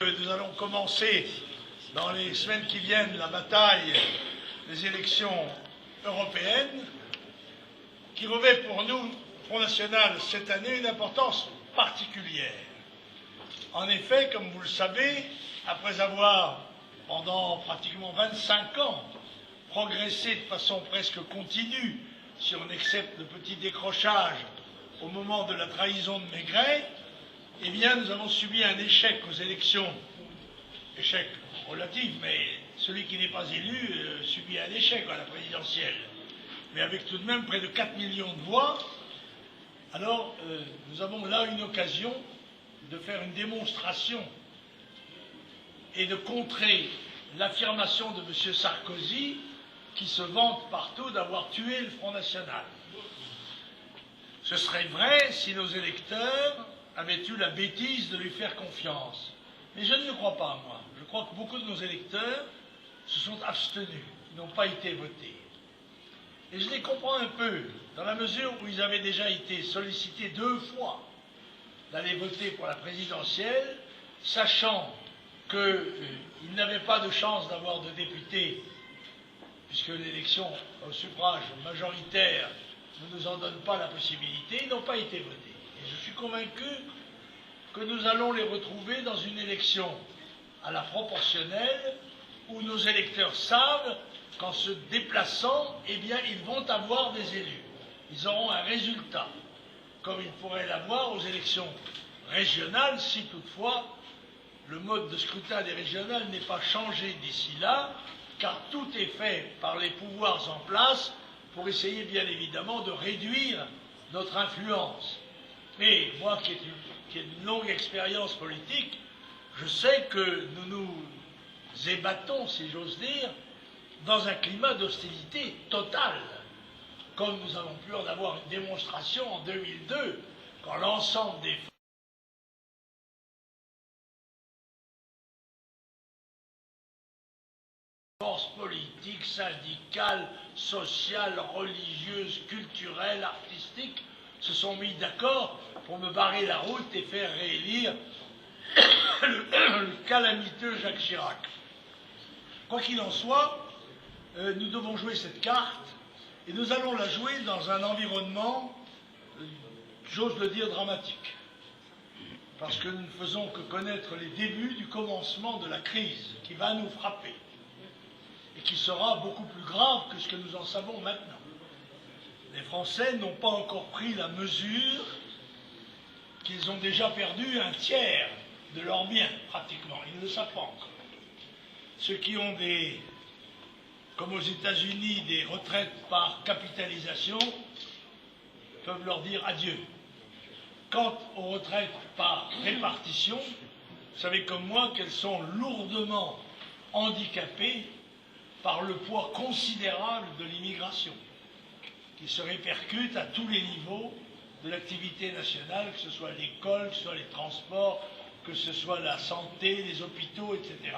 Nous allons commencer dans les semaines qui viennent la bataille des élections européennes qui revêt pour nous, Front National, cette année une importance particulière. En effet, comme vous le savez, après avoir pendant pratiquement 25 ans progressé de façon presque continue, si on accepte le petit décrochage au moment de la trahison de Maigret, eh bien, nous avons subi un échec aux élections, échec relatif, mais celui qui n'est pas élu subit un échec à la présidentielle, mais avec tout de même près de 4 millions de voix. Alors, nous avons là une occasion de faire une démonstration et de contrer l'affirmation de M. Sarkozy, qui se vante partout d'avoir tué le Front National. Ce serait vrai si nos électeurs avaient eu la bêtise de lui faire confiance. Mais je ne le crois pas, moi. Je crois que beaucoup de nos électeurs se sont abstenus, n'ont pas été votés. Et je les comprends un peu, dans la mesure où ils avaient déjà été sollicités 2 fois d'aller voter pour la présidentielle, sachant qu'ils n'avaient pas de chance d'avoir de députés, puisque l'élection au suffrage majoritaire ne nous en donne pas la possibilité, ils n'ont pas été votés. Et je suis convaincu que nous allons les retrouver dans une élection à la proportionnelle où nos électeurs savent qu'en se déplaçant, eh bien, ils vont avoir des élus. Ils auront un résultat, comme ils pourraient l'avoir aux élections régionales, si toutefois le mode de scrutin des régionales n'est pas changé d'ici là, car tout est fait par les pouvoirs en place pour essayer bien évidemment de réduire notre influence. Mais moi, qui ai une longue expérience politique, je sais que nous nous ébattons, si j'ose dire, dans un climat d'hostilité totale, comme nous avons pu en avoir une démonstration en 2002, quand l'ensemble des forces politiques, syndicales, sociales, religieuses, culturelles, artistiques se sont mis d'accord pour me barrer la route et faire réélire le calamiteux Jacques Chirac. Quoi qu'il en soit, nous devons jouer cette carte et nous allons la jouer dans un environnement, j'ose le dire, dramatique. Parce que nous ne faisons que connaître les débuts du commencement de la crise qui va nous frapper et qui sera beaucoup plus grave que ce que nous en savons maintenant. Les Français n'ont pas encore pris la mesure qu'ils ont déjà perdu un tiers de leurs biens, pratiquement. Ils ne le savent pas encore. Ceux qui ont comme aux États-Unis, des retraites par capitalisation, peuvent leur dire adieu. Quant aux retraites par répartition, vous savez comme moi qu'elles sont lourdement handicapées par le poids considérable de l'immigration, qui se répercute à tous les niveaux de l'activité nationale, que ce soit l'école, que ce soit les transports, que ce soit la santé, les hôpitaux, etc.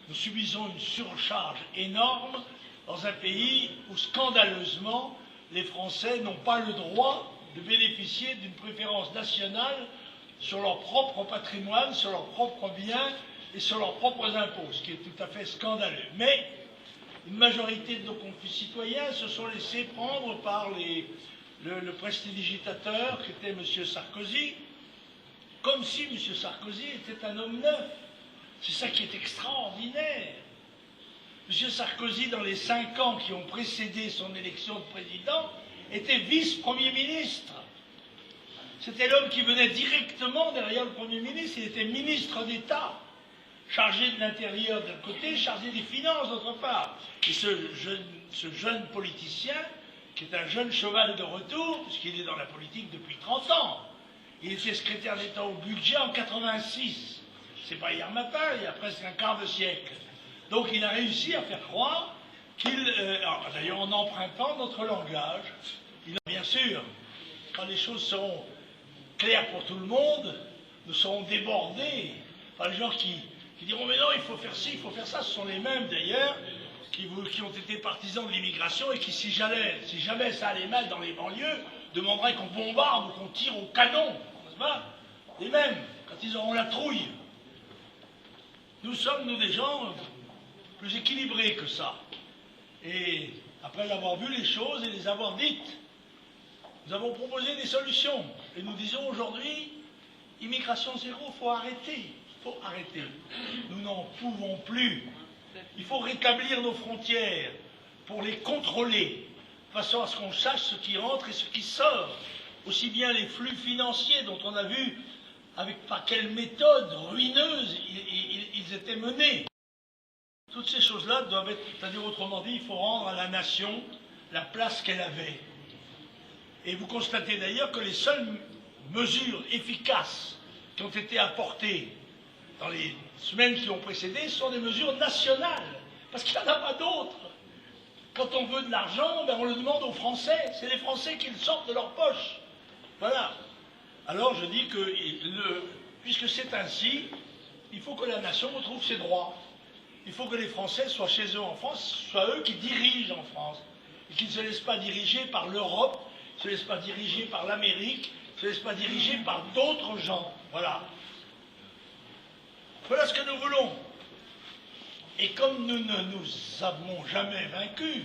Nous subissons une surcharge énorme dans un pays où, scandaleusement, les Français n'ont pas le droit de bénéficier d'une préférence nationale sur leur propre patrimoine, sur leurs propres biens et sur leurs propres impôts, ce qui est tout à fait scandaleux. Mais une majorité de nos concitoyens se sont laissés prendre par le prestidigitateur qui était M. Sarkozy, comme si M. Sarkozy était un homme neuf. C'est ça qui est extraordinaire. M. Sarkozy, dans les 5 ans qui ont précédé son élection de président, était vice-premier ministre. C'était l'homme qui venait directement derrière le Premier ministre. Il était ministre d'État, chargé de l'Intérieur d'un côté, chargé des Finances d'autre part. Et ce jeune politicien, qui est un jeune cheval de retour, puisqu'il est dans la politique depuis 30 ans, il était secrétaire d'État au budget en 86. C'est pas hier matin, il y a presque un quart de siècle. Donc il a réussi à faire croire qu'il, d'ailleurs en empruntant notre langage, bien sûr, quand les choses seront claires pour tout le monde, nous serons débordés par les gens qui diront mais non, il faut faire ci, il faut faire ça. Ce sont les mêmes d'ailleurs qui ont été partisans de l'immigration et qui, si jamais ça allait mal dans les banlieues, demanderaient qu'on bombarde ou qu'on tire au canon, n'est-ce pas? Les mêmes, quand ils auront la trouille. Nous sommes, nous, des gens plus équilibrés que ça. Et après avoir vu les choses et les avoir dites, nous avons proposé des solutions. Et nous disons aujourd'hui, immigration zéro, il faut arrêter. Il faut arrêter. Nous n'en pouvons plus. Il faut rétablir nos frontières pour les contrôler, de façon à ce qu'on sache ce qui entre et ce qui sort. Aussi bien les flux financiers dont on a vu par quelle méthode ruineuse ils étaient menés. Toutes ces choses-là doivent être, c'est-à-dire autrement dit, il faut rendre à la nation la place qu'elle avait. Et vous constatez d'ailleurs que les seules mesures efficaces qui ont été apportées dans les semaines qui ont précédé sont des mesures nationales, parce qu'il n'y en a pas d'autres. Quand on veut de l'argent, ben on le demande aux Français, c'est les Français qui le sortent de leur poche. Voilà. Alors je dis que, puisque c'est ainsi, il faut que la nation retrouve ses droits. Il faut que les Français soient chez eux en France, soient eux qui dirigent en France, et qu'ils ne se laissent pas diriger par l'Europe, ne se laissent pas diriger par l'Amérique, ne se laissent pas diriger par d'autres gens. Voilà. Voilà ce que nous voulons. Et comme nous ne nous avons jamais vaincus,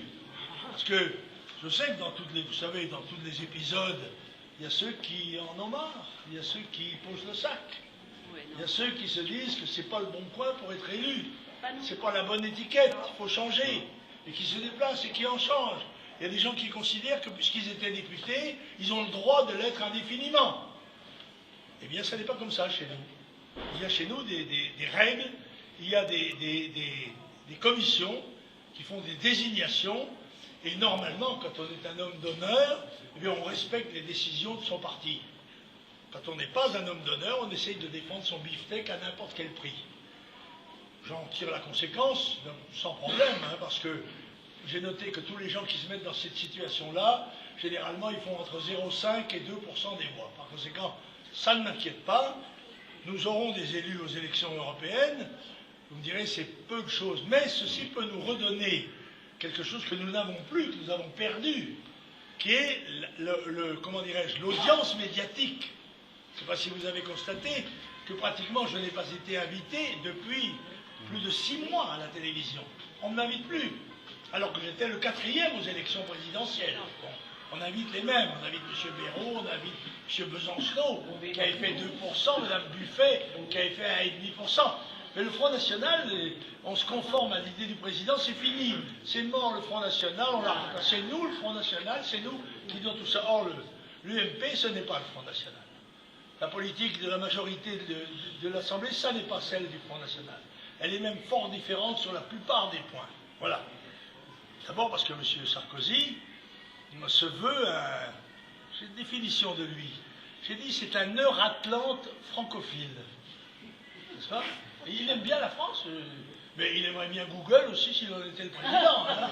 parce que je sais que dans vous savez, dans tous les épisodes, il y a ceux qui en ont marre, il y a ceux qui posent le sac, il y a ceux qui se disent que c'est pas le bon coin pour être élu, c'est pas la bonne étiquette, il faut changer, et qui se déplacent et qui en changent. Il y a des gens qui considèrent que puisqu'ils étaient députés, ils ont le droit de l'être indéfiniment. Eh bien, ça n'est pas comme ça chez nous. Il y a chez nous des règles, il y a des commissions qui font des désignations, et normalement, quand on est un homme d'honneur, eh bien, on respecte les décisions de son parti. Quand on n'est pas un homme d'honneur, on essaye de défendre son beefsteak à n'importe quel prix. J'en tire la conséquence sans problème, hein, parce que j'ai noté que tous les gens qui se mettent dans cette situation-là, généralement, ils font entre 0,5 et 2% des voix. Par conséquent, ça ne m'inquiète pas. Nous aurons des élus aux élections européennes. Vous me direz, c'est peu de choses. Mais ceci peut nous redonner quelque chose que nous n'avons plus, que nous avons perdu, qui est, comment dirais-je, l'audience médiatique. Je ne sais pas si vous avez constaté que pratiquement je n'ai pas été invité depuis plus de 6 mois à la télévision. On ne m'invite plus. Alors que j'étais le 4e aux élections présidentielles. Bon, on invite les mêmes, on invite M. Béraud, on invite M. Besancenot, qui avait fait 2%, Mme Buffet, qui avait fait 1,5%. Mais le Front National, on se conforme à l'idée du président, c'est fini. C'est mort le Front National, c'est nous le Front National, c'est nous qui donnons tout ça. Or, l'UMP, ce n'est pas le Front National. La politique de la majorité de l'Assemblée, ça n'est pas celle du Front National. Elle est même fort différente sur la plupart des points. Voilà. D'abord parce que M. Sarkozy se veut j'ai une définition de lui. J'ai dit c'est un Euratlante francophile. N'est-ce pas? Et il aime bien la France, mais il aimerait bien Google aussi s'il en était le président. Hein.